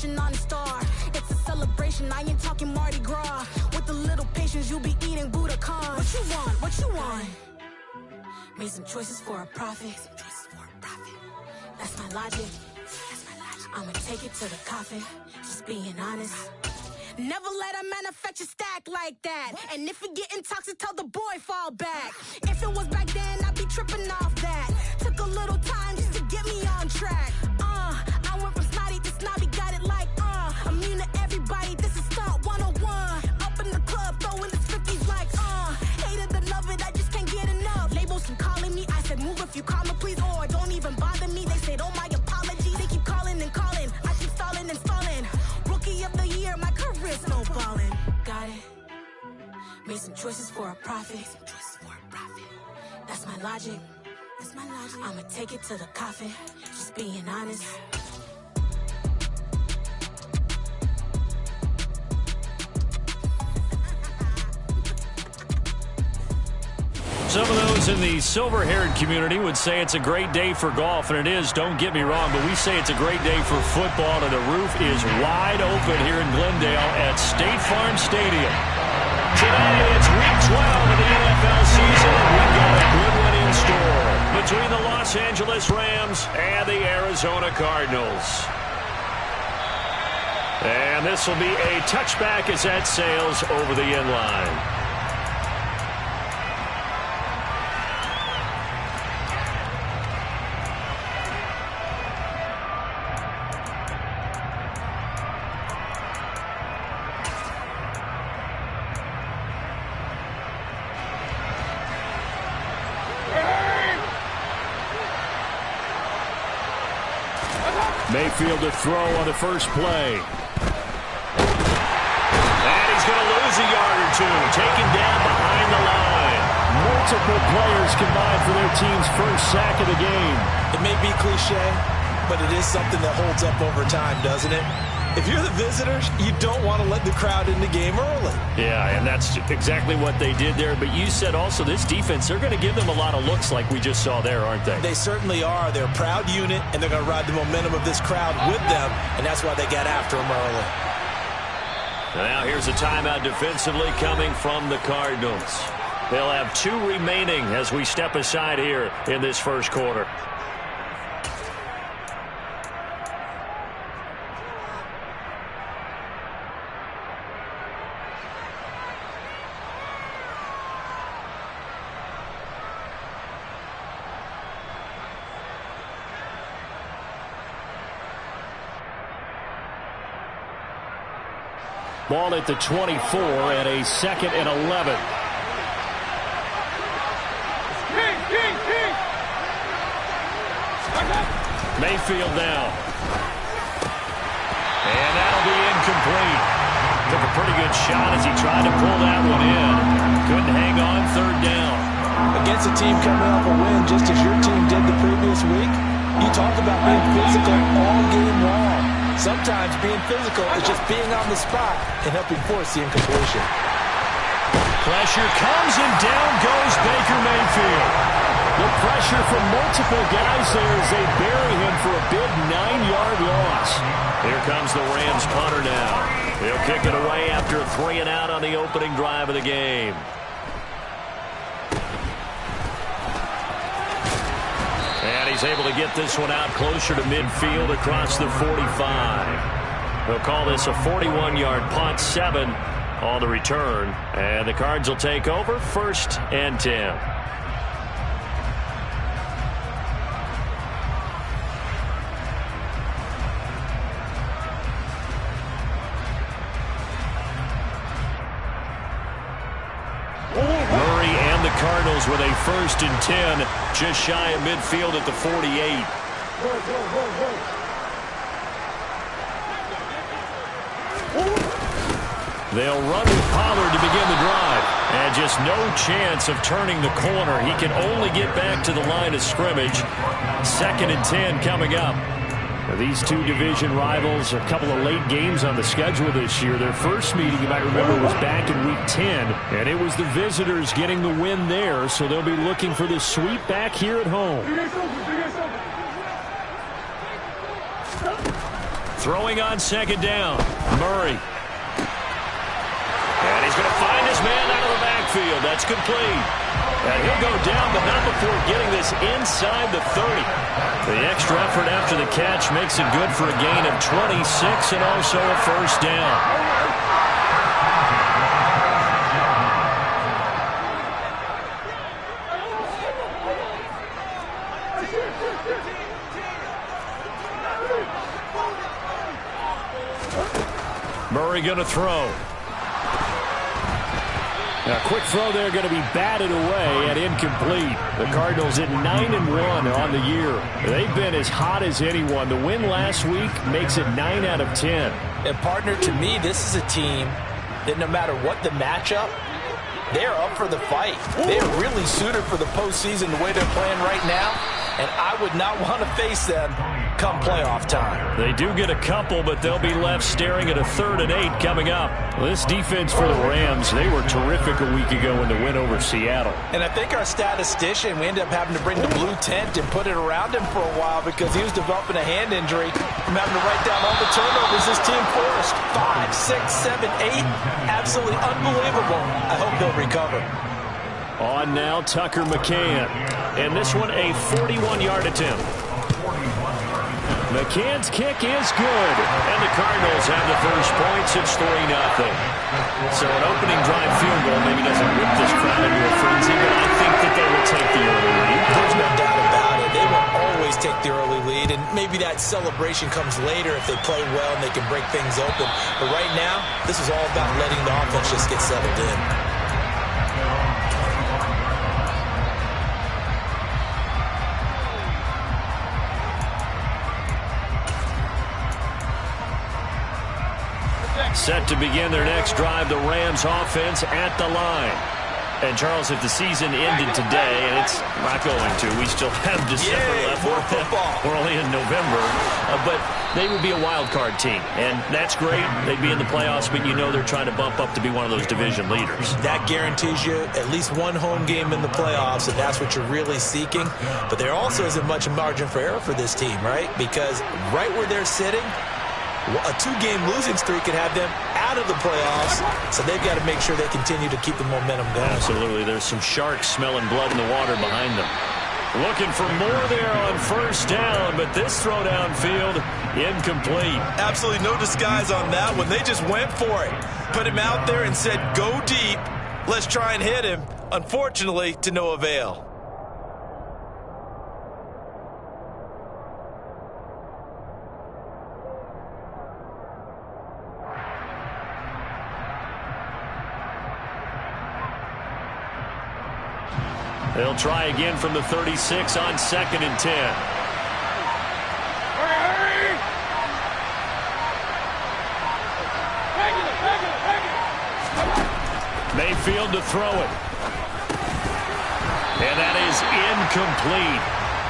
reflection on the star. It's a celebration, I ain't talking Mardi Gras. With a little patience, you'll be eating Budokan. What you want? What you want? Made some choices for a profit. That's my logic. I'ma take it to the coffin. Just being honest. Never let a manufacture stack like that. And if you getting toxic, tell the boy fall back. If it was back then, I'd be tripping off that. Took a little time just to get me on track. I went from snotty to snobby, got it like immune to everybody, this is stunt 101. Up in the club, throwing the 50s like hate it and love it, I just can't get enough. Labels keep calling me, I said move if you call me please, or don't even bother me. They said oh my apology, they keep calling and calling. I keep stalling and stalling. Rookie of the year, my career snowballing. Got it. Made some choices for a profit. That's my logic. I'ma take it to the coffin. Just being honest. Some of those in the silver-haired community would say it's a great day for golf, and it is, don't get me wrong, but we say it's a great day for football, and the roof is wide open here in Glendale at State Farm Stadium. Today, it's week 12 of the NFL season, and we've got a good one in store between the Los Angeles Rams and the Arizona Cardinals. And this will be a touchback as that sails over the end line. Mayfield to throw on the first play. And he's going to lose a yard or two. Taken down behind the line. Multiple players combined for their team's first sack of the game. It may be cliche, but it is something that holds up over time, doesn't it? If you're the visitors, you don't want to let the crowd in the game early. Yeah, and that's exactly what they did there. But you said also this defense, they're going to give them a lot of looks like we just saw there, aren't they? They certainly are. They're a proud unit, and they're going to ride the momentum of this crowd with them, and that's why they got after them early. Now here's a timeout defensively coming from the Cardinals. They'll have 2 remaining as we step aside here in this first quarter. Ball at the 24 and a 2nd and 11. Mayfield now. And that'll be incomplete. Took a pretty good shot as he tried to pull that one in. Couldn't hang on 3rd down. Against a team coming off a win just as your team did the previous week, you talk about being physical all game long. Sometimes being physical is just being on the spot and helping force the incompletion. Pressure comes and down goes Baker Mayfield. The pressure from multiple guys there as they bury him for a big 9-yard loss. Here comes the Rams punter now. He'll kick it away after a 3 and out on the opening drive of the game. And he's able to get this one out closer to midfield across the 45. They'll call this a 41-yard punt, 7 on the return. And the Cards will take over 1st and 10. Cardinals with a 1st and 10, just shy of midfield at the 48. They'll run with Pollard to begin the drive. And just no chance of turning the corner. He can only get back to the line of scrimmage. 2nd and 10 coming up. These 2 division rivals, a couple of late games on the schedule this year. Their first meeting, you might remember, was back in Week 10, and it was the visitors getting the win there, so they'll be looking for the sweep back here at home. Throwing on second down. Murray. And he's going to find his man out of the backfield. That's complete. And he'll go down, but not before getting this inside the 30. The extra effort after the catch makes it good for a gain of 26 and also a first down. Murray going to throw. A quick throw there going to be batted away and incomplete. The Cardinals at 9-1 on the year. They've been as hot as anyone. The win last week makes it 9 out of 10. And partner, to me, this is a team that no matter what the matchup, they're up for the fight. They're really suited for the postseason the way they're playing right now. And I would not want to face them come playoff time. They do get a couple, but they'll be left staring at a 3rd and 8 coming up. This defense for the Rams, they were terrific a week ago in the win over Seattle. And I think our statistician, we ended up having to bring the blue tent and put it around him for a while because he was developing a hand injury from having to write down all the turnovers this team forced. 5, 6, 7, 8. Absolutely unbelievable. I hope he'll recover. On now, Tucker McCann. And this one, a 41-yard attempt. McCann's kick is good. And the Cardinals have the first points. It's 3-0. So an opening drive field goal maybe doesn't whip this crowd into a frenzy, but I think that they will take the early lead. There's no doubt about it. They will always take the early lead, and maybe that celebration comes later if they play well and they can break things open. But right now, this is all about letting the offense just get settled in. Set to begin their next drive, the Rams offense at the line. And, Charles, if the season ended today, and it's not going to, we still have December left. We're only in November. But they would be a wild card team, and that's great. They'd be in the playoffs, but you know they're trying to bump up to be one of those division leaders. That guarantees you at least one home game in the playoffs, and that's what you're really seeking. But there also isn't much margin for error for this team, right? Because right where they're sitting, a 2-game losing streak could have them out of the playoffs, so they've got to make sure they continue to keep the momentum going. Absolutely. There's some sharks smelling blood in the water behind them. Looking for more there on first down, but this throw downfield, incomplete. Absolutely no disguise on that one. They just went for it. Put him out there and said, go deep. Let's try and hit him. Unfortunately, to no avail. They'll try again from the 36 on 2nd and 10. Mayfield to throw it. And that is incomplete.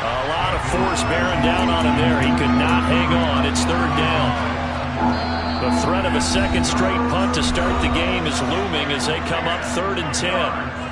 A lot of force bearing down on him there. He could not hang on. It's 3rd down. The threat of a second straight punt to start the game is looming as they come up 3rd and 10.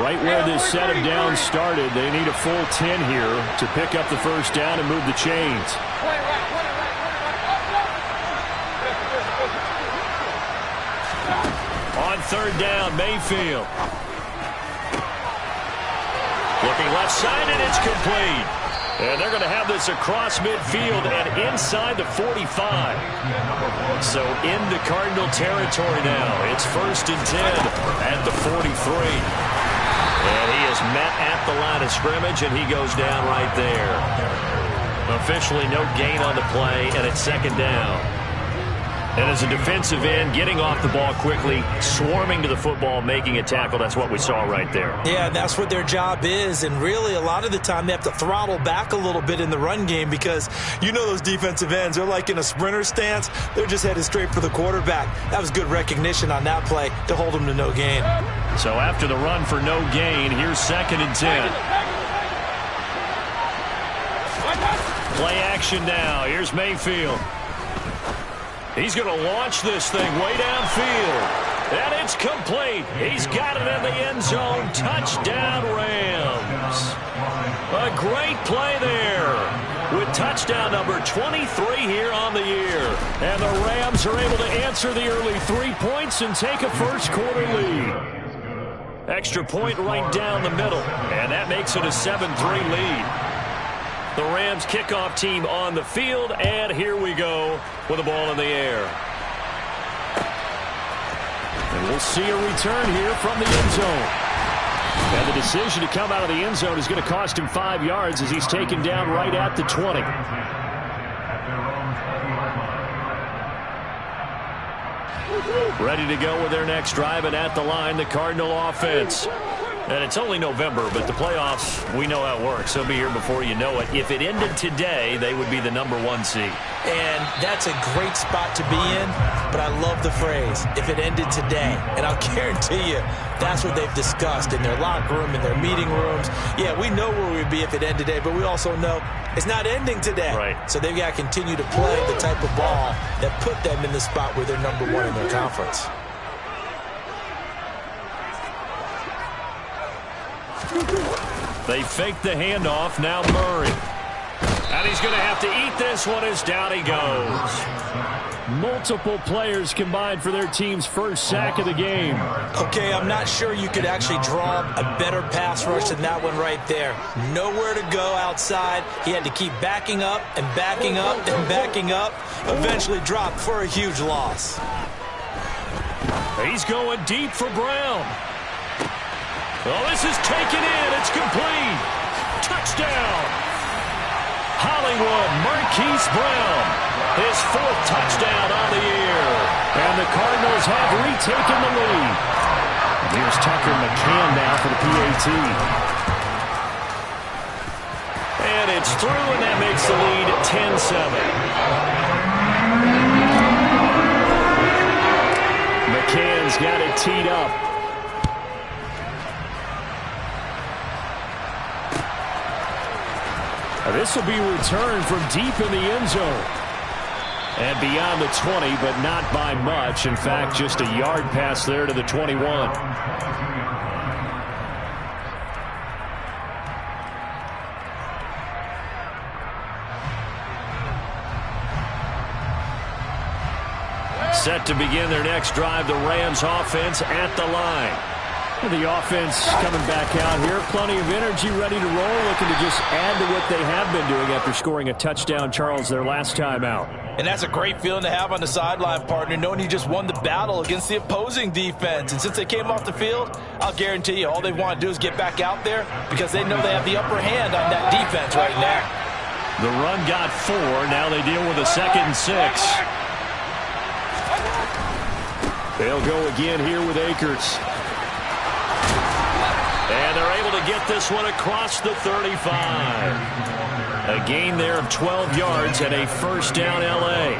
Right where this set of downs started, they need a full 10 here to pick up the first down and move the chains. On 3rd down, Mayfield. Looking left side, and it's complete. And they're going to have this across midfield and inside the 45. So into Cardinal territory now. It's 1st and 10 at the 43. And he is met at the line of scrimmage, and he goes down right there. Officially no gain on the play, and it's 2nd down. And as a defensive end, getting off the ball quickly, swarming to the football, making a tackle, that's what we saw right there. Yeah, that's what their job is. And really, a lot of the time, they have to throttle back a little bit in the run game because you know those defensive ends, they're like in a sprinter stance. They're just headed straight for the quarterback. That was good recognition on that play to hold them to no gain. So after the run for no gain, here's 2nd and 10. Play action now. Here's Mayfield. He's going to launch this thing way downfield. And it's complete. He's got it in the end zone. Touchdown, Rams. A great play there with touchdown number 23 here on the year. And the Rams are able to answer the early 3 points and take a first-quarter lead. Extra point right down the middle. And that makes it a 7-3 lead. The Rams kickoff team on the field, and here we go with the ball in the air. And we'll see a return here from the end zone. And the decision to come out of the end zone is going to cost him 5 yards as he's taken down right at the 20. Ready to go with their next drive, and at the line, the Cardinal offense. And it's only November, but the playoffs, we know how it works. They'll be here before you know it. If it ended today, they would be the #1 seed. And that's a great spot to be in, but I love the phrase, if it ended today. And I'll guarantee you, that's what they've discussed in their locker room, in their meeting rooms. Yeah, we know where we'd be if it ended today, but we also know it's not ending today. Right. So they've got to continue to play the type of ball that put them in the spot where they're #1 in their conference. They fake the handoff. Now Murray. And he's going to have to eat this one as down he goes. Multiple players combined for their team's first sack of the game. Okay, I'm not sure you could actually draw a better pass rush than that one right there. Nowhere to go outside. He had to keep backing up and backing up and backing up. Eventually dropped for a huge loss. He's going deep for Brown. Oh, this is taken in. It's complete. Touchdown. Hollywood Marquise Brown. His 4th touchdown on the year. And the Cardinals have retaken the lead. Here's Tucker McCann now for the PAT. And it's through, and that makes the lead 10-7. McCann's got it teed up. This will be returned from deep in the end zone. And beyond the 20, but not by much. In fact, just a yard pass there to the 21. Set to begin their next drive, the Rams offense at the line. The offense coming back out here. Plenty of energy, ready to roll, looking to just add to what they have been doing after scoring a touchdown, Charles, their last time out. And that's a great feeling to have on the sideline, partner, knowing you just won the battle against the opposing defense. And since they came off the field, I'll guarantee you all they want to do is get back out there because they know they have the upper hand on that defense right now. The run got 4. Now they deal with a 2nd and 6. They'll go again here with Akers. And they're able to get this one across the 35. A gain there of 12 yards and a first down L.A.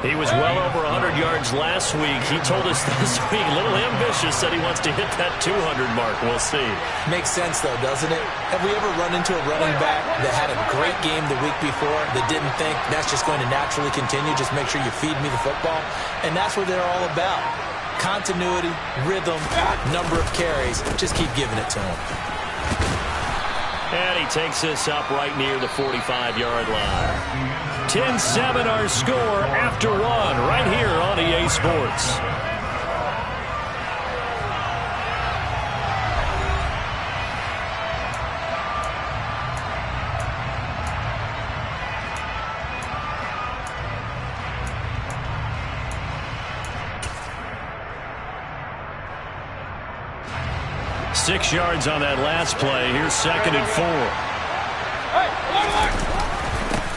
He was well over 100 yards last week. He told us this week, a little ambitious, said he wants to hit that 200 mark. We'll see. Makes sense, though, doesn't it? Have we ever run into a running back that had a great game the week before that didn't think that's just going to naturally continue? Just make sure you feed me the football. And that's what they're all about. Continuity, rhythm, number of carries. Just keep giving it to him. And he takes this up right near the 45-yard line. 10-7 our score after 1 right here on EA Sports. Six yards on that last play. Here's 2nd and 4.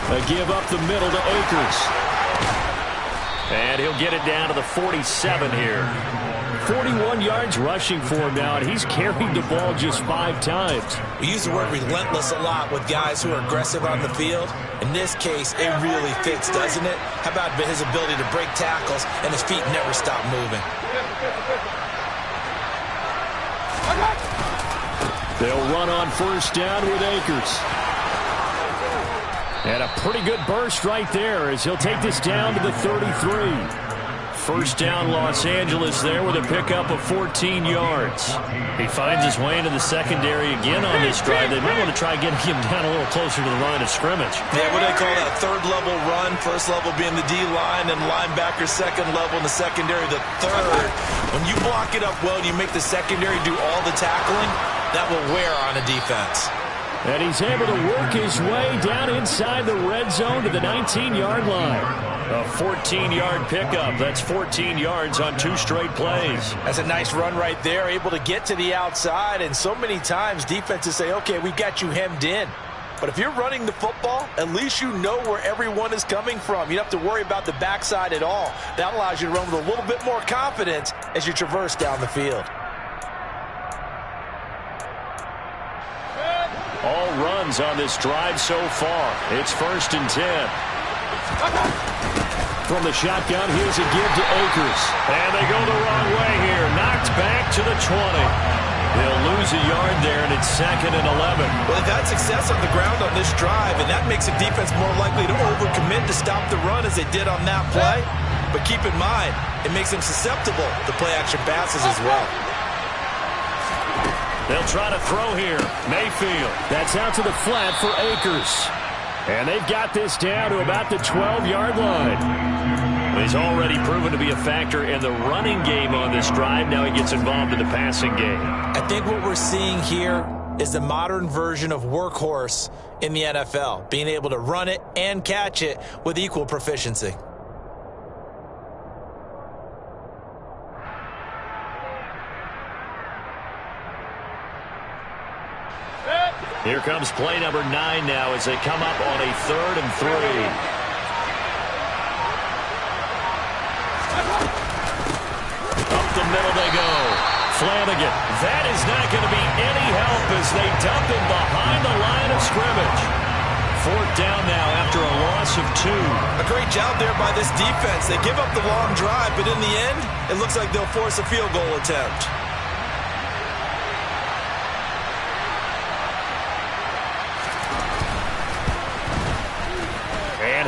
A give up the middle to Akers. And he'll get it down to the 47 here. 41 yards rushing for him now, and he's carried the ball just 5 times. We use the word relentless a lot with guys who are aggressive on the field. In this case, it really fits, doesn't it? How about his ability to break tackles and his feet never stop moving? They'll run on first down with Akers. And a pretty good burst right there as he'll take this down to the 33. First down Los Angeles there with a pickup of 14 yards. He finds his way into the secondary again on this drive. They might want to try getting him down a little closer to the line of scrimmage. Yeah, what do they call that? Third level run. First level being the D-line and linebacker second level in the secondary the third. When you block it up well and you make the secondary do all the tackling, that will wear on a defense. And he's able to work his way down inside the red zone to the 19-yard line. A 14-yard pickup. That's 14 yards on 2 straight plays. That's a nice run right there, able to get to the outside. And so many times defenses say, okay, we've got you hemmed in. But if you're running the football, at least you know where everyone is coming from. You don't have to worry about the backside at all. That allows you to run with a little bit more confidence as you traverse down the field. All runs on this drive so far. It's 1st and 10. From the shotgun, here's a give to Akers. And they go the wrong way here. Knocked back to the 20. They'll lose a yard there, and it's 2nd and 11. Well, they've had success on the ground on this drive, and that makes a defense more likely to overcommit to stop the run as they did on that play. But keep in mind, it makes them susceptible to play-action passes as well. They'll try to throw here. Mayfield. That's out to the flat for Akers. And they've got this down to about the 12-yard line. He's already proven to be a factor in the running game on this drive. Now he gets involved in the passing game. I think what we're seeing here is the modern version of workhorse in the NFL, being able to run it and catch it with equal proficiency. Here comes play number 9 now as they come up on a 3rd and 3. Up the middle they go. Flanagan. That is not going to be any help as they dump him behind the line of scrimmage. 4th down now after a loss of 2. A great job there by this defense. They give up the long drive, but in the end, it looks like they'll force a field goal attempt.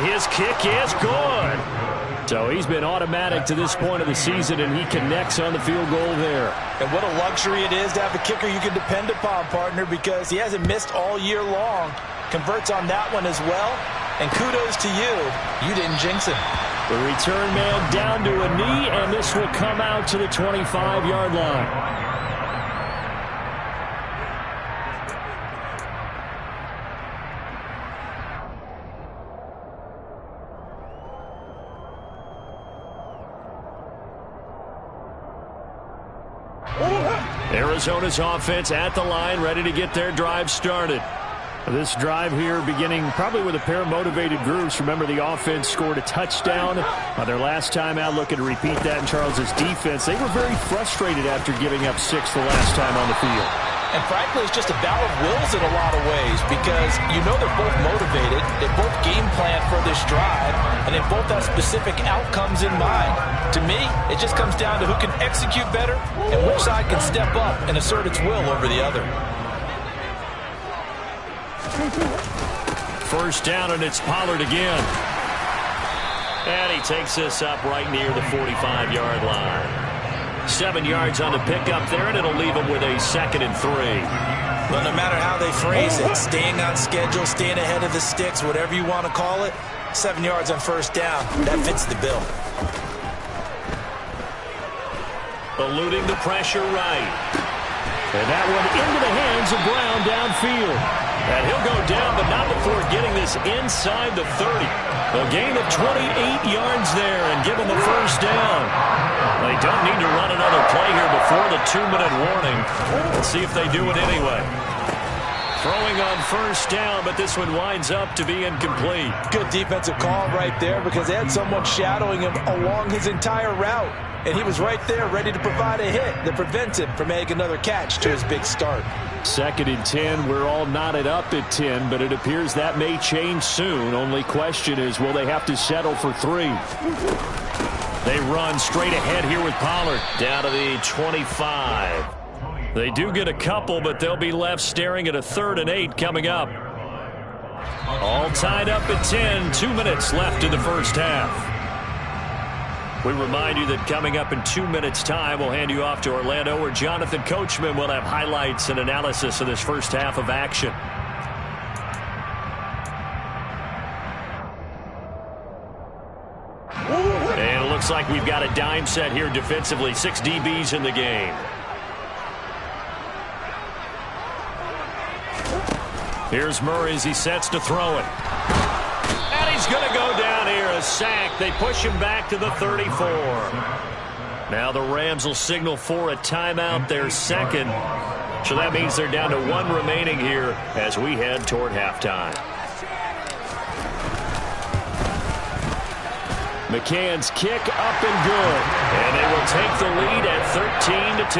His kick is good. So he's been automatic to this point of the season, and he connects on the field goal there. And what a luxury it is to have a kicker you can depend upon, partner, because he hasn't missed all year long. Converts on that one as well. And kudos to you. You didn't jinx him. The return man down to a knee, and this will come out to the 25-yard line. Arizona's offense at the line, ready to get their drive started. This drive here beginning probably with a pair of motivated groups. Remember, the offense scored a touchdown on their last time out. Looking to repeat that in Charles's defense. They were very frustrated after giving up 6 the last time on the field. And frankly, it's just a battle of wills in a lot of ways because you know they're both motivated. They both game plan for this drive, and they both have specific outcomes in mind. To me, it just comes down to who can execute better and which side can step up and assert its will over the other. 1st down, and it's Pollard again. And he takes this up right near the 45-yard line. 7 yards on the pickup there, and it'll leave him with a 2nd and 3. Well, no matter how they phrase it, staying on schedule, staying ahead of the sticks, whatever you want to call it, 7 yards on 1st down, that fits the bill. Eluding the pressure right. And that one into the hands of Brown downfield. And he'll go down, but not before getting this inside the 30. A gain of 28 yards there and give him the 1st down. They don't need to run another play here before the 2-minute warning. Let's see if they do it anyway. Throwing on first down, but this one winds up to be incomplete. Good defensive call right there because they had someone shadowing him along his entire route. And he was right there ready to provide a hit that prevents him from making another catch to his big start. 2nd and 10. We're all knotted up at 10, but it appears that may change soon. Only question is, will they have to settle for 3? They run straight ahead here with Pollard. Down to the 25. They do get a couple, but they'll be left staring at a 3rd and 8 coming up. All tied up at 10. 2 minutes left in the first half. We remind you that coming up in 2 minutes' time, we'll hand you off to Orlando, where Jonathan Coachman will have highlights and analysis of this first half of action. And it looks like we've got a dime set here defensively. 6 DBs in the game. Here's Murray as he sets to throw it. And he's going to go down here. A sack. They push him back to the 34. Now the Rams will signal for a timeout, their second. So that means they're down to 1 remaining here as we head toward halftime. McCann's kick up and good. And they will take the lead at 13-10.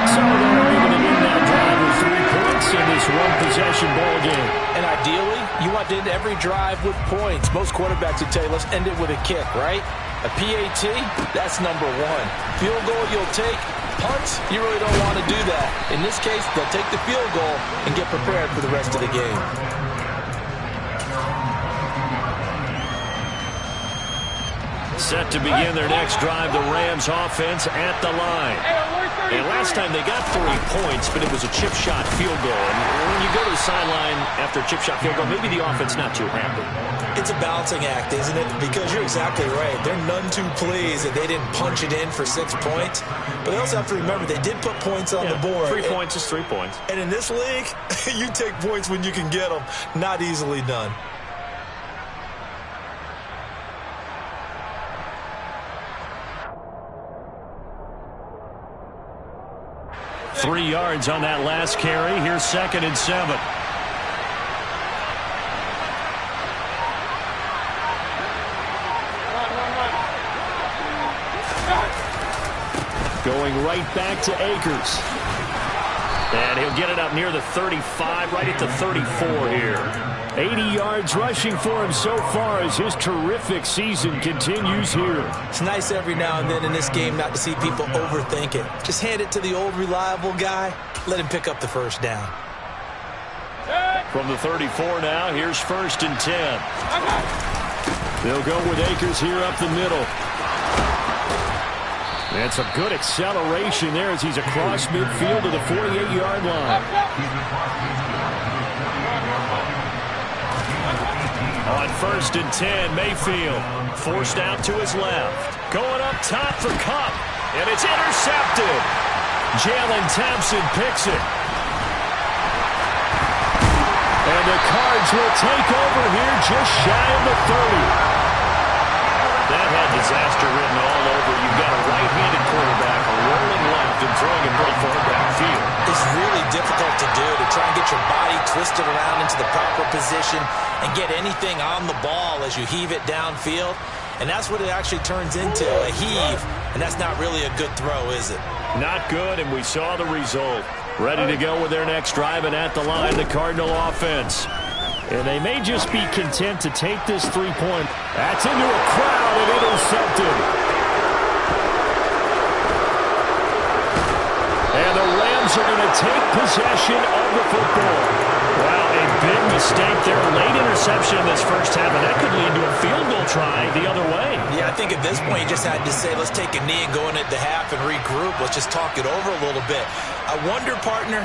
So they're able to win that drive with 3 points in this one-possession ball game. And ideally, you want to end every drive with points. Most quarterbacks would tell you, let's end it with a kick, right? A PAT, that's number 1. Field goal you'll take. Punts, you really don't want to do that. In this case, they'll take the field goal and get prepared for the rest of the game. Set to begin their next drive, the Rams offense at the line. And last time they got 3 points, but it was a chip shot field goal. And when you go to the sideline after a chip shot field goal, maybe the offense not too happy. It's a balancing act, isn't it? Because you're exactly right. They're none too pleased that they didn't punch it in for 6 points. But they also have to remember they did put points on the board. 3 points is 3 points. And in this league, you take points when you can get them. Not easily done. 3 yards on that last carry. Here's 2nd and 7. Going right back to Akers. And he'll get it up near the 35, right at the 34 here. 80 yards rushing for him so far as his terrific season continues here. It's nice every now and then in this game not to see people overthink it. Just hand it to the old reliable guy. Let him pick up the first down. From the 34 now, here's 1st and 10. They'll go with Akers here up the middle. And some good acceleration there as he's across midfield to the 48-yard line. On 1st and 10, Mayfield forced out to his left. Going up top for Kupp. And it's intercepted. Jalen Thompson picks it. And the Cards will take over here just shy of the 30. That had disaster written all over. You've got a right-handed quarterback rolling left and throwing it pretty far downfield. It's really difficult to do, to try and get your body twisted around into the proper position and get anything on the ball as you heave it downfield. And that's what it actually turns into, a heave. And that's not really a good throw, is it? Not good, and we saw the result. Ready to go with their next drive, and at the line, the Cardinal offense. And they may just be content to take this 3-point. That's into a crowd and intercepted. And the Rams are going to take possession of the football. Wow, a big mistake there. Late interception in this first half, and that could lead to a field goal try the other way. Yeah, I think at this point you just had to say, let's take a knee and go into the half and regroup. Let's just talk it over a little bit. I wonder, partner,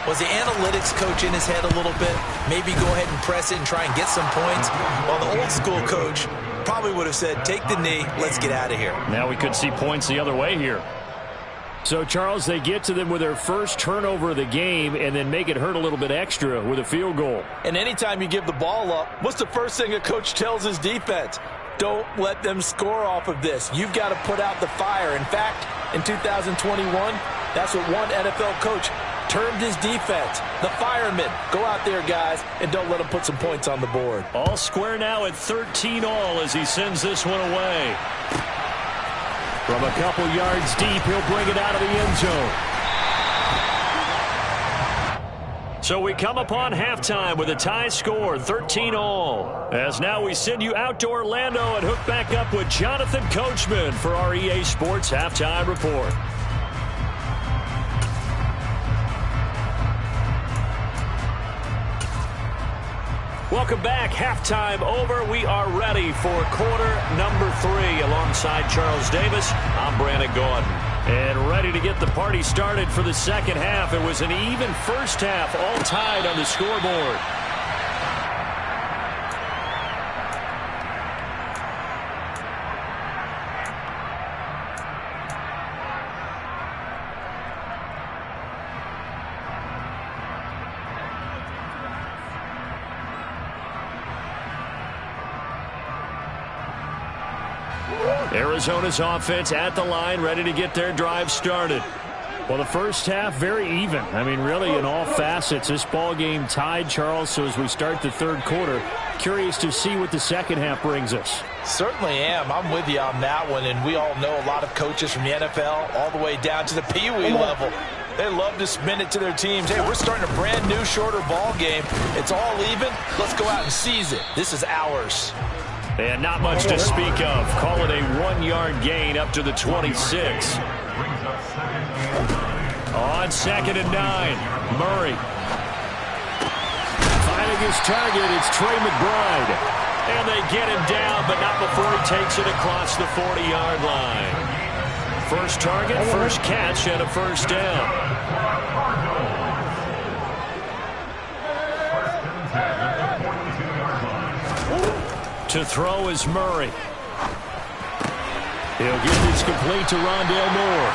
was the analytics coach in his head a little bit? Maybe go ahead and press it and try and get some points? While the old school coach probably would have said, take the knee, let's get out of here. Now we could see points the other way here. So, Charles, they get to them with their first turnover of the game and then make it hurt a little bit extra with a field goal. And anytime you give the ball up, what's the first thing a coach tells his defense? Don't let them score off of this. You've got to put out the fire. In fact, in 2021, That's what one NFL coach termed his defense. The firemen. Go out there, guys, and don't let them put some points on the board. All square now at 13 all as he sends this one away. From a couple yards deep, he'll bring it out of the end zone. So we come upon halftime with a tie score, 13 all. As now we send you out to Orlando and hook back up with Jonathan Coachman for our EA Sports Halftime Report. Welcome back. Halftime over. We are ready for quarter number 3 alongside Charles Davis. I'm Brandon Gordon. And ready to get the party started for the second half. It was an even first half, all tied on the scoreboard. Arizona's offense at the line, ready to get their drive started. Well, the first half, very even. I mean, really, in all facets, this ball game tied, Charles. So as we start the third quarter, curious to see what the second half brings us. Certainly am. I'm with you on that one. And we all know a lot of coaches from the NFL all the way down to the Pee Wee level. They love to spin it to their teams. Hey, we're starting a brand new, shorter ball game. It's all even. Let's go out and seize it. This is ours. And not much to speak of. Call it a 1-yard gain up to the 26. On 2nd and 9, Murray. Finding his target, it's Trey McBride. And they get him down, but not before he takes it across the 40-yard line. First target, first catch, and a first down. To throw is Murray. He'll get this complete to Rondale Moore.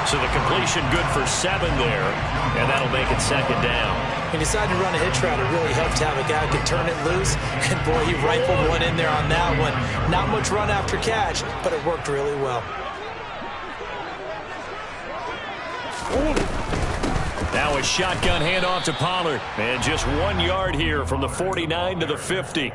So the completion good for 7 there, and that'll make it second down. He decided to run a hitch route. It really helped to have a guy who could turn it loose. And, boy, he rifled one in there on that one. Not much run after catch, but it worked really well. Now a shotgun handoff to Pollard. And just 1 yard here from the 49 to the 50.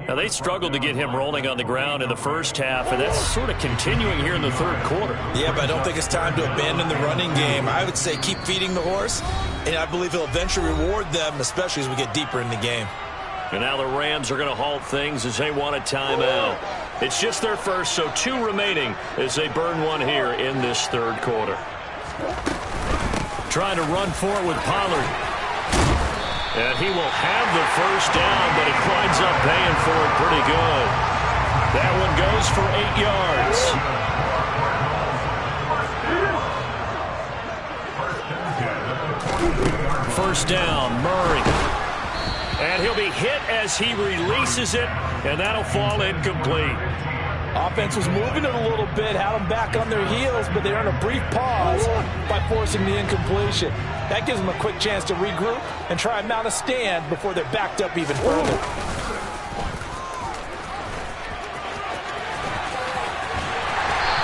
Now, they struggled to get him rolling on the ground in the first half, and that's sort of continuing here in the third quarter. Yeah, but I don't think it's time to abandon the running game. I would say keep feeding the horse, and I believe he'll eventually reward them, especially as we get deeper in the game. And now the Rams are going to halt things as they want a timeout. It's just their first, so 2 remaining as they burn one here in this third quarter. Trying to run for it with Pollard. And he will have the first down, but he winds up paying for it pretty good. That one goes for 8 yards. First down, Murray. And he'll be hit as he releases it, and that'll fall incomplete. Offense was moving it a little bit, had them back on their heels, but they earned a brief pause by forcing the incompletion. That gives them a quick chance to regroup and try and mount a stand before they're backed up even further.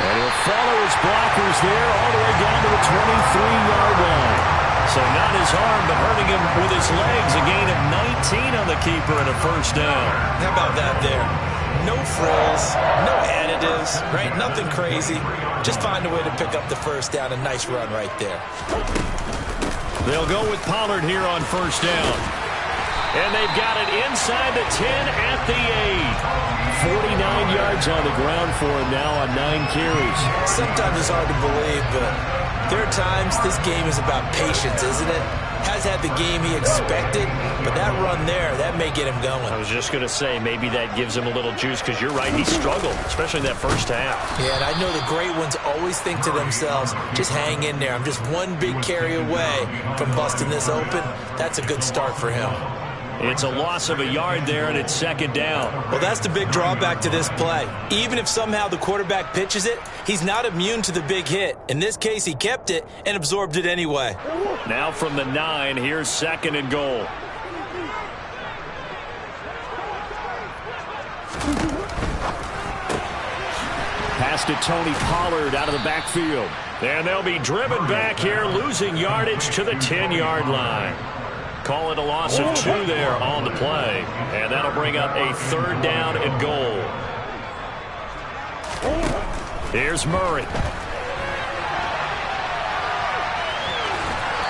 And he'll follow his blockers there all the way down to the 23-yard line. So not his arm, but hurting him with his legs. A gain of 19 on the keeper and a first down. How about that there? No frills, no additives, right? Nothing crazy. Just find a way to pick up the first down. A nice run right there. They'll go with Pollard here on first down. And they've got it inside the 10 at the 8. 49 yards on the ground for him now on 9 carries. Sometimes it's hard to believe, but there are times this game is about patience, isn't it? Has had the game he expected, but that run there, that may get him going. I was just going to say, maybe that gives him a little juice, because you're right, he struggled, especially in that first half. Yeah, and I know the great ones always think to themselves, just hang in there. I'm just one big carry away from busting this open. That's a good start for him. It's a loss of a yard there, and it's second down. Well, that's the big drawback to this play. Even if somehow the quarterback pitches it, he's not immune to the big hit. In this case, he kept it and absorbed it anyway. Now from the 9, here's second and goal. Pass to Tony Pollard out of the backfield. And they'll be driven back here, losing yardage to the 10-yard line. Call it a loss of 2 there on the play. And that'll bring up a 3rd down and goal. Here's Murray.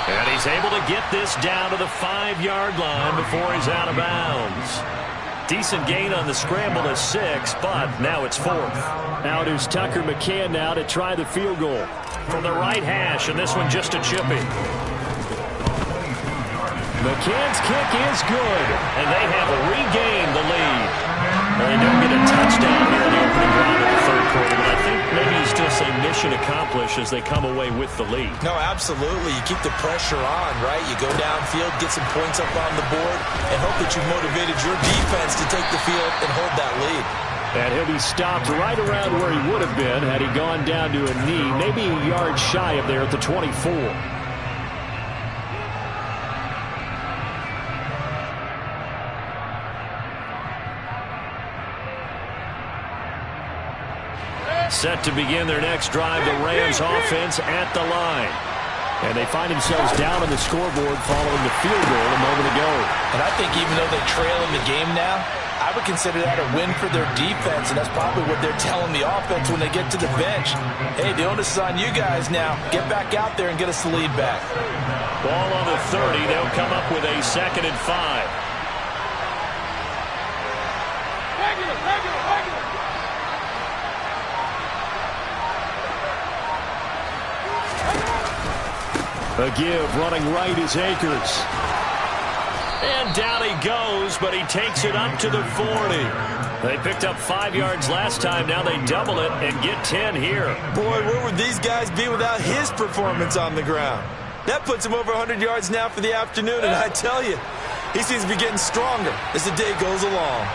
And he's able to get this down to the 5-yard line before he's out of bounds. Decent gain on the scramble to 6, but now it's 4th. Out is Tucker McCann now to try the field goal. From the right hash, and this one just a chippy. McCann's kick is good. And they have regained the lead. Well, they don't get a touchdown here in the opening round of the 3rd quarter, but I think maybe you still say mission accomplished as they come away with the lead. No, absolutely. You keep the pressure on, right? You go downfield, get some points up on the board, and hope that you've motivated your defense to take the field and hold that lead. And he'll be stopped right around where he would have been had he gone down to a knee, maybe a yard shy of there at the 24. Set to begin their next drive, the Rams offense at the line. And they find themselves down on the scoreboard following the field goal a moment ago. And I think even though they trail in the game now, I would consider that a win for their defense, and that's probably what they're telling the offense when they get to the bench. Hey, the onus is on you guys now. Get back out there and get us the lead back. Ball on the 30. They'll come up with a 2nd and 5. A give running right is Akers. And down he goes, but he takes it up to the 40. They picked up 5 yards last time. Now they double it and get 10 here. Boy, where would these guys be without his performance on the ground? That puts him over 100 yards now for the afternoon, and I tell you, he seems to be getting stronger as the day goes along.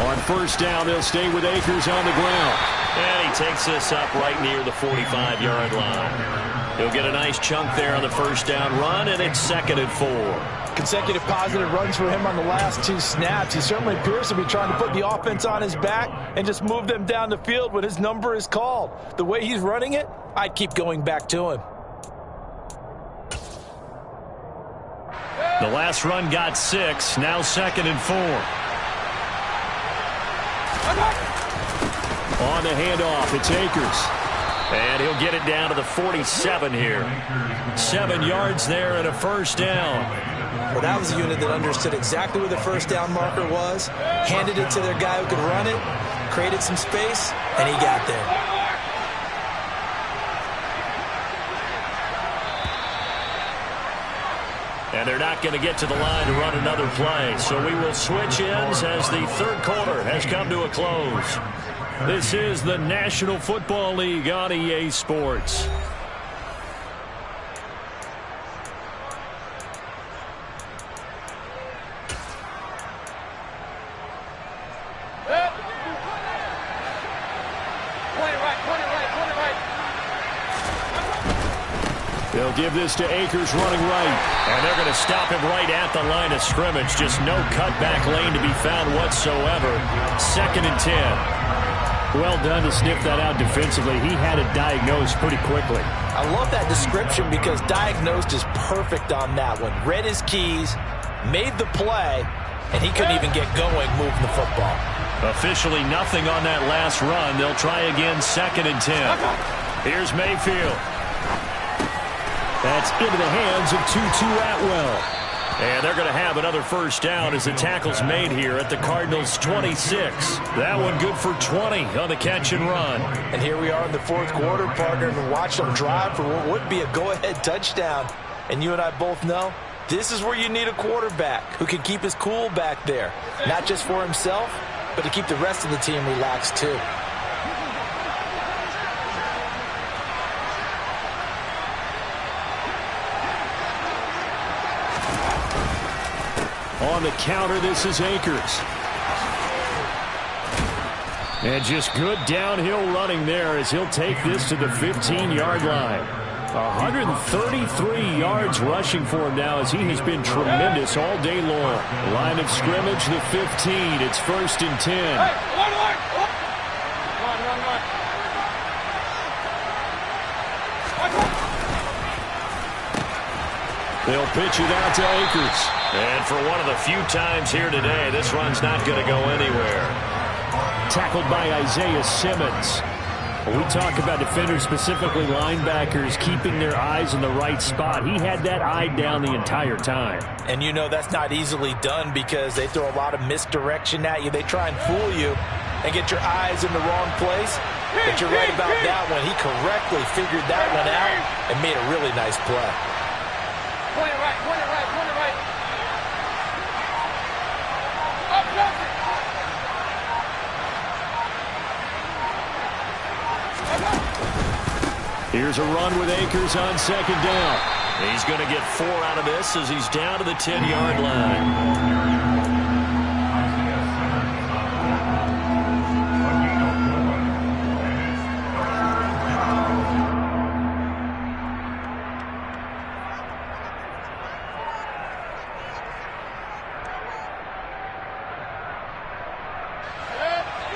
On 1st down, they'll stay with Akers on the ground. And he takes this up right near the 45-yard line. He'll get a nice chunk there on the 1st down run, and it's 2nd and 4. Consecutive positive runs for him on the last 2 snaps. He certainly appears to be trying to put the offense on his back and just move them down the field when his number is called. The way he's running it, I'd keep going back to him. The last run got 6, now 2nd and 4. On the handoff, it's Akers. And he'll get it down to the 47 here. 7 yards there and a 1st down. Well, that was a unit that understood exactly where the 1st down marker was, handed it to their guy who could run it, created some space, and he got there. And they're not going to get to the line to run another play. So we will switch ends as the 3rd quarter has come to a close. This is the National Football League on EA Sports. They'll give this to Akers running right. And they're going to stop him right at the line of scrimmage. Just no cutback lane to be found whatsoever. 2nd and 10. Well done to sniff that out defensively. He had it diagnosed pretty quickly. I love that description because diagnosed is perfect on that one. Read his keys, made the play, and he couldn't even get going moving the football. Officially nothing on that last run. They'll try again 2nd and 10. Here's Mayfield. That's into the hands of Tutu Atwell. And they're going to have another 1st down as the tackle's made here at the Cardinals' 26. That one good for 20 on the catch and run. And here we are in the 4th quarter, partner, and watch them drive for what would be a go-ahead touchdown. And you and I both know this is where you need a quarterback who can keep his cool back there. Not just for himself, but to keep the rest of the team relaxed too. On the counter, this is Akers. And just good downhill running there as he'll take this to the 15-yard line. 133 yards rushing for him now as he has been tremendous all day long. Line of scrimmage, the 15. It's 1st and 10. They'll pitch it out to Akers. And for one of the few times here today, this run's not going to go anywhere. Tackled by Isaiah Simmons. When we talk about defenders, specifically linebackers, keeping their eyes in the right spot, he had that eye down the entire time. And you know that's not easily done because they throw a lot of misdirection at you. They try and fool you and get your eyes in the wrong place. But you're right about that one. He correctly figured that one out and made a really nice play. Point it right, point it right, point it right. Up, up. Here's a run with Akers on second down. He's going to get 4 out of this as he's down to the 10-yard line.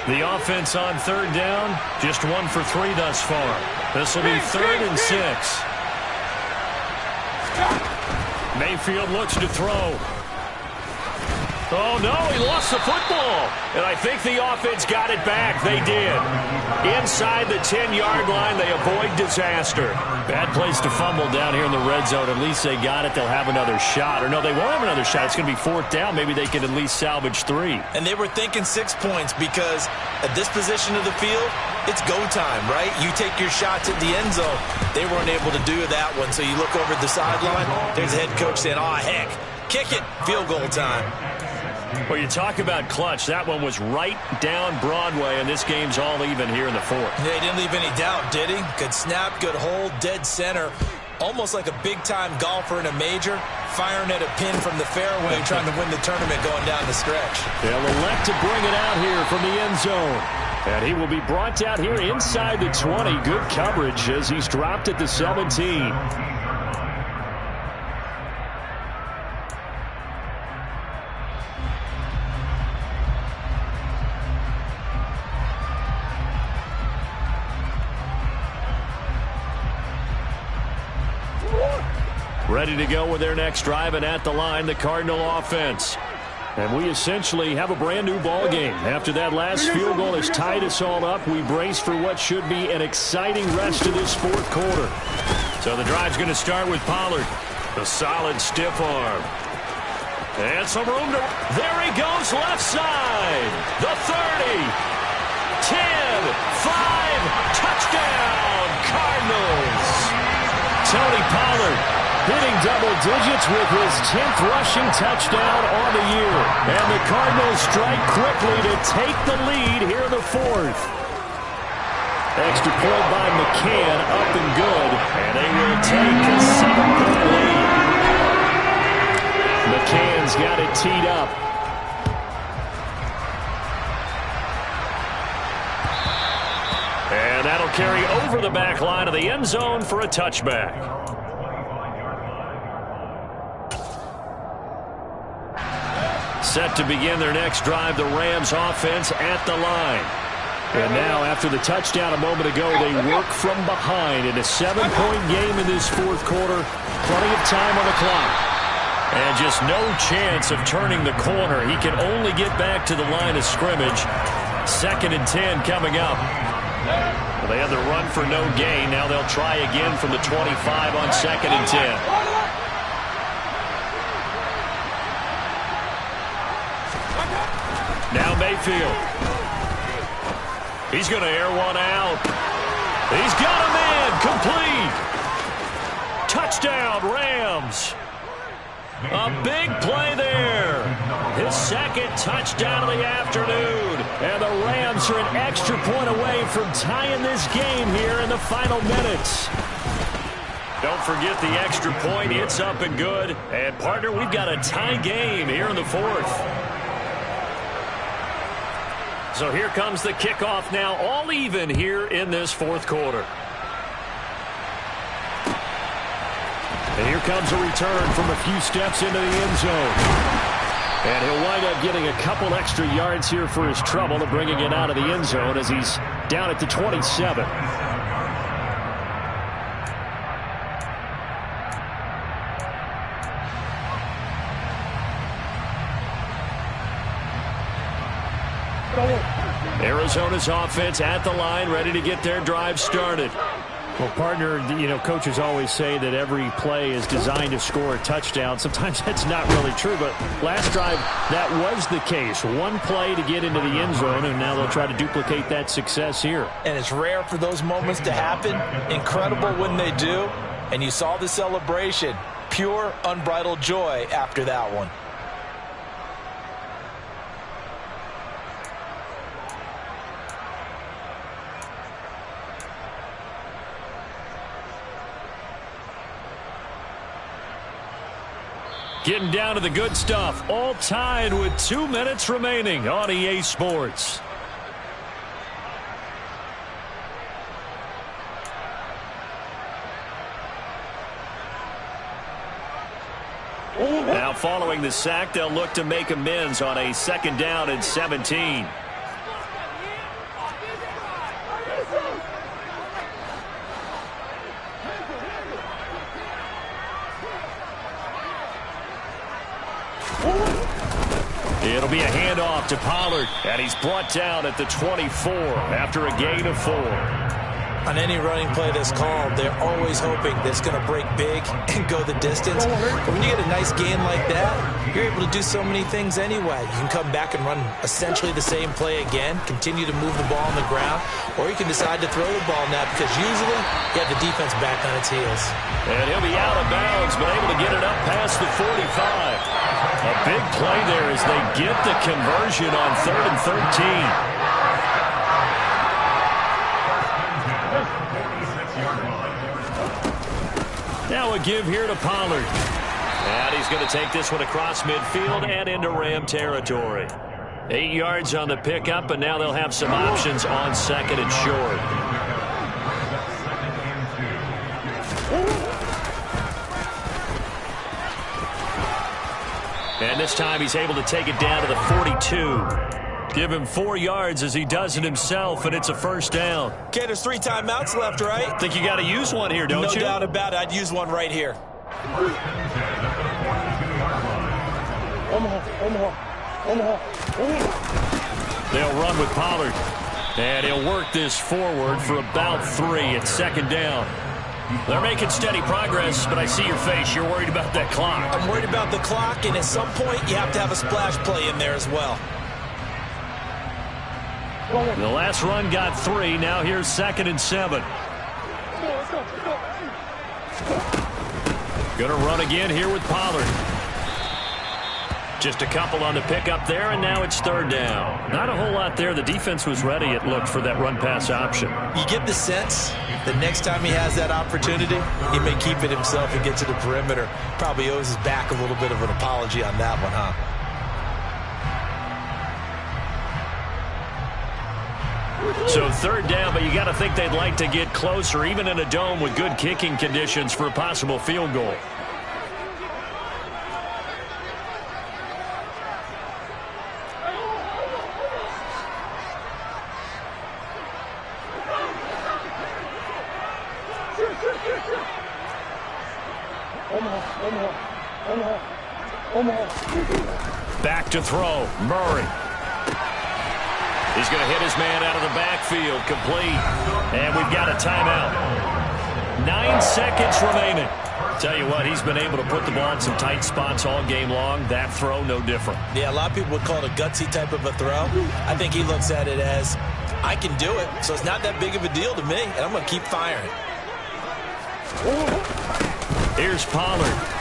The offense on third down, just 1 for 3 thus far. This will be 3rd and 6. Mayfield looks to throw. Oh, no, he lost the football. And I think the offense got it back. They did. Inside the 10-yard line, they avoid disaster. Bad place to fumble down here in the red zone. At least they got it. They'll have another shot. Or no, they won't have another shot. It's going to be 4th down. Maybe they can at least salvage 3. And they were thinking 6 points because at this position of the field, it's go time, right? You take your shots at the end zone. They weren't able to do that one. So you look over at the sideline. There's the head coach saying, oh, heck, kick it. Field goal time. Well, you talk about clutch. That one was right down Broadway, and this game's all even here in the 4th. Yeah, he didn't leave any doubt, did he? Good snap, good hold, dead center. Almost like a big-time golfer in a major, firing at a pin from the fairway, trying to win the tournament going down the stretch. They'll elect to bring it out here from the end zone. And he will be brought down here inside the 20. Good coverage as he's dropped at the 17. Ready to go with their next drive, and at the line, the Cardinal offense. And we essentially have a brand-new ball game. After that last field goal has tied us all up, we brace for what should be an exciting rest of this 4th quarter. So the drive's going to start with Pollard. The solid stiff arm. And some room to... There he goes, left side. The 30. 10. 5. Touchdown, Cardinals. Tony Pollard hitting double digits with his 10th rushing touchdown on the year. And the Cardinals strike quickly to take the lead here in the 4th. Extra point by McCann, up and good. And they will take a 7-point lead. McCann's got it teed up. And that'll carry over the back line of the end zone for a touchback. Set to begin their next drive, the Rams offense at the line. And now, after the touchdown a moment ago, they work from behind in a 7-point game in this 4th quarter. Plenty of time on the clock. And just no chance of turning the corner. He can only get back to the line of scrimmage. 2nd and 10 coming up. Well, they had the run for no gain. Now they'll try again from the 25 on 2nd and 10. Now Mayfield. He's going to air one out. He's got a man. Complete. Touchdown, Rams. A big play there. His 2nd touchdown of the afternoon. And the Rams are an extra point away from tying this game here in the final minutes. Don't forget the extra point. It's up and good. And, partner, we've got a tie game here in the 4th. So here comes the kickoff now, all even here in this 4th quarter. And here comes a return from a few steps into the end zone. And he'll wind up getting a couple extra yards here for his trouble to bringing it out of the end zone as he's down at the 27. Arizona's offense at the line, ready to get their drive started. Well, partner, coaches always say that every play is designed to score a touchdown. Sometimes that's not really true, but last drive, that was the case. One play to get into the end zone, and now they'll try to duplicate that success here. And it's rare for those moments to happen. Incredible when they do. And you saw the celebration. Pure, unbridled joy after that one. Getting down to the good stuff. All tied with 2 minutes remaining on EA Sports. Now following the sack, they'll look to make amends on a 2nd down and 17. It'll be a handoff to Pollard, and he's brought down at the 24 after a gain of 4. On any running play that's called, they're always hoping that it's going to break big and go the distance. But when you get a nice gain like that, you're able to do so many things anyway. You can come back and run essentially the same play again, continue to move the ball on the ground, or you can decide to throw the ball now because usually you have the defense back on its heels. And he'll be out of bounds, but able to get it up past the 45. A big play there as they get the conversion on 3rd and 13. Now a give here to Pollard. And he's going to take this one across midfield and into Ram territory. 8 yards on the pickup, and now they'll have some options on 2nd and short. And this time he's able to take it down to the 42. Give him 4 yards as he does it himself, and it's a 1st down. Okay, there's 3 timeouts left, right? Think you got to use one here, don't you? No doubt about it. I'd use one right here. They'll run with Pollard. And he'll work this forward for about 3 at 2nd down. They're making steady progress, but I see your face. You're worried about that clock. I'm worried about the clock, and at some point you have to have a splash play in there as well. The last run got 3. Now here's 2nd and 7. Gonna run again here with Pollard. Just a couple on the pickup there, and now it's 3rd down. Not a whole lot there. The defense was ready, it looked, for that run-pass option. You get the sense that next time he has that opportunity, he may keep it himself and get to the perimeter. Probably owes his back a little bit of an apology on that one, huh? So 3rd down, but you got to think they'd like to get closer, even in a dome with good kicking conditions for a possible field goal. Back to throw, Murray. He's going to hit his man out of the backfield, complete. And we've got a timeout. 9 seconds remaining. Tell you what, he's been able to put the ball in some tight spots all game long. That throw, no different. Yeah, a lot of people would call it a gutsy type of a throw. I think he looks at it as, I can do it, so it's not that big of a deal to me, and I'm going to keep firing. Here's Pollard.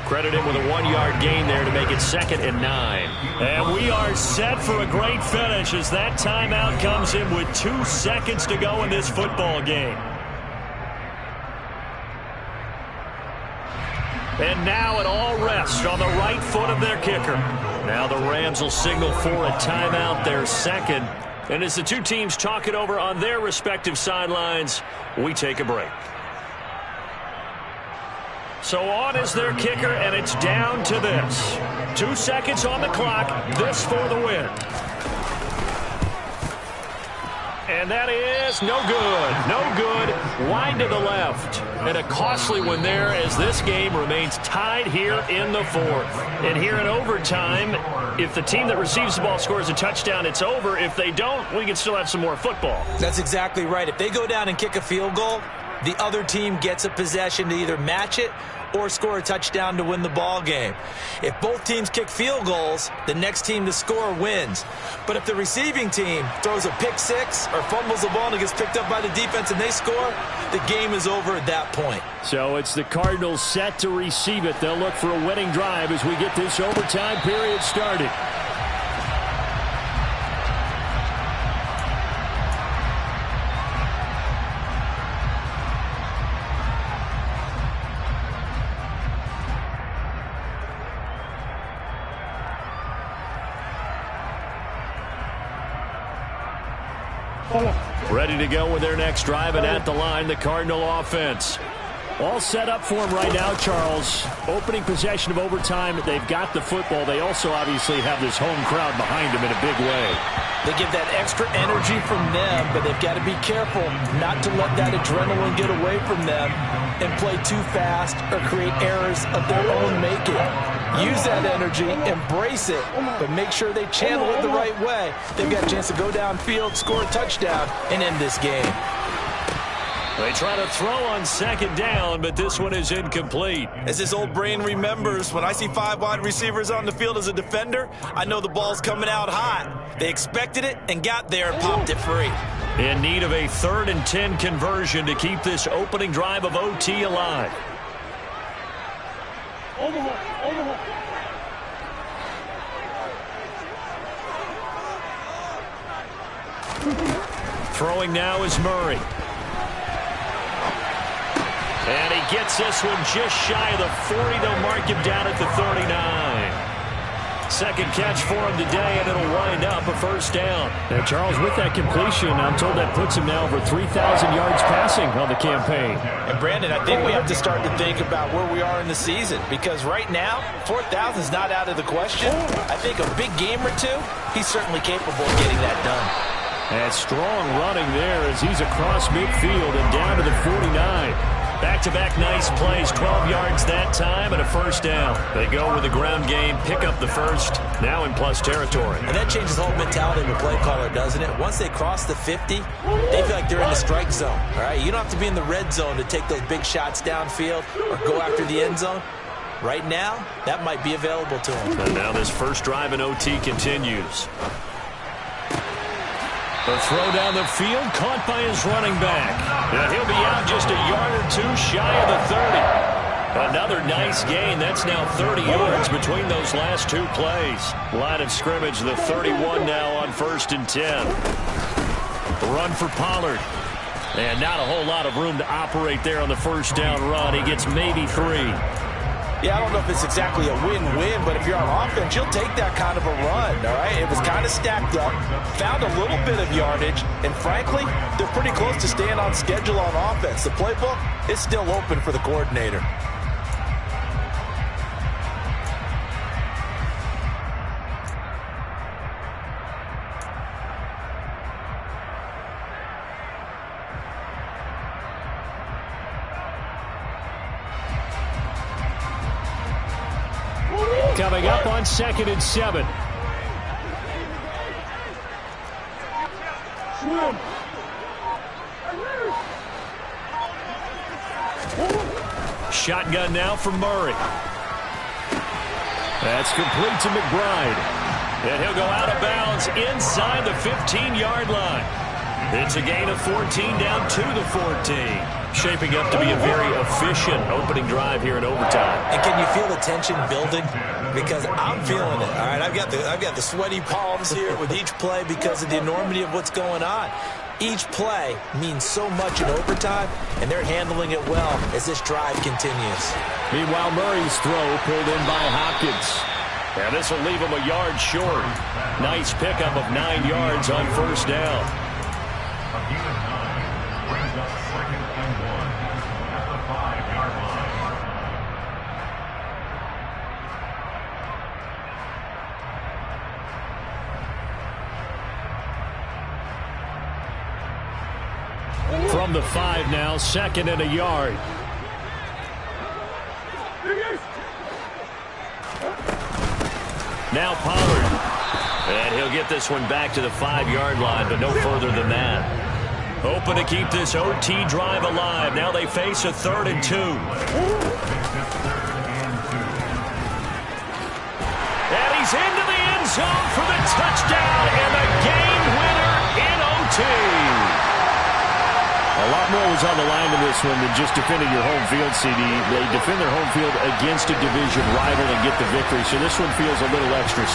Credit him with a 1-yard gain there to make it 2nd and 9. And we are set for a great finish as that timeout comes in with 2 seconds to go in this football game. And now it all rests on the right foot of their kicker. Now the Rams will signal for a timeout, their 2nd. And as the two teams talk it over on their respective sidelines, we take a break. So on is their kicker, and it's down to this. 2 seconds on the clock. This for the win. And that is no good. No good. Wide to the left. And a costly one there as this game remains tied here in the fourth. And here in overtime, if the team that receives the ball scores a touchdown, it's over. If they don't, we can still have some more football. That's exactly right. If they go down and kick a field goal, the other team gets a possession to either match it or score a touchdown to win the ball game. If both teams kick field goals, the next team to score wins. But if the receiving team throws a pick six or fumbles the ball and it gets picked up by the defense and they score, the game is over at that point. So it's the Cardinals set to receive it. They'll look for a winning drive as we get this overtime period started. Ready to go with their next drive, and at the line, the Cardinal offense. All set up for them right now, Charles. Opening possession of overtime. They've got the football. They also obviously have this home crowd behind them in a big way. They give that extra energy from them, but they've got to be careful not to let that adrenaline get away from them and play too fast or create errors of their own making. Use that energy, embrace it, but make sure they channel it the right way. They've got a chance to go downfield, score a touchdown, and end this game. They try to throw on second down, but this one is incomplete. As this old brain remembers, when I see 5 wide receivers on the field as a defender, I know the ball's coming out hot. They expected it and got there and popped it free. In need of a 3rd and 10 conversion to keep this opening drive of OT alive. Throwing now is Murray. And he gets this one just shy of the 40. They'll mark him down at the 39. Second catch for him today, and it'll wind up a first down. Now, Charles, with that completion, I'm told that puts him now over 3,000 yards passing on the campaign. And, Brandon, I think we have to start to think about where we are in the season, because right now, 4,000 is not out of the question. I think a big game or two, he's certainly capable of getting that done. And strong running there as he's across midfield and down to the 49. Back-to-back nice plays, 12 yards that time and a first down. They go with the ground game, pick up the first, now in plus territory. And that changes the whole mentality of a play caller, doesn't it? Once they cross the 50, they feel like they're in the strike zone. All right, you don't have to be in the red zone to take those big shots downfield or go after the end zone. Right now, that might be available to them. And now this first drive in OT continues. The throw down the field, caught by his running back. And he'll be out just a yard or two shy of the 30. Another nice gain. That's now 30 yards between those last two plays. Line of scrimmage, the 31 now on 1st and 10. The run for Pollard. And not a whole lot of room to operate there on the first down run. He gets maybe 3. Yeah, I don't know if it's exactly a win-win, but if you're on offense, you'll take that kind of a run, all right? It was kind of stacked up, found a little bit of yardage, and frankly, they're pretty close to staying on schedule on offense. The playbook is still open for the coordinator. Coming up on 2nd and 7. Shotgun now from Murray. That's complete to McBride. And he'll go out of bounds inside the 15-yard line. It's a gain of 14 down to the 14. Shaping up to be a very efficient opening drive here in overtime. And can you feel the tension building? Because I'm feeling it. All right, I've got the sweaty palms here with each play because of the enormity of what's going on. Each play means so much in overtime, and they're handling it well as this drive continues. Meanwhile, Murray's throw pulled in by Hopkins. And this will leave him a yard short. Nice pickup of 9 yards on first down. Brings up 2nd and 1 at the 5-yard line. From the 5 now, 2nd and a yard. Now Pollard. And he'll get this one back to the 5-yard line, but no further than that. Hoping to keep this OT drive alive. Now they face a 3rd and 2. And he's into the end zone for the touchdown and the game winner in OT. A lot more was on the line in this one than just defending your home field, CD. They defend their home field against a division rival and get the victory, so this one feels a little extra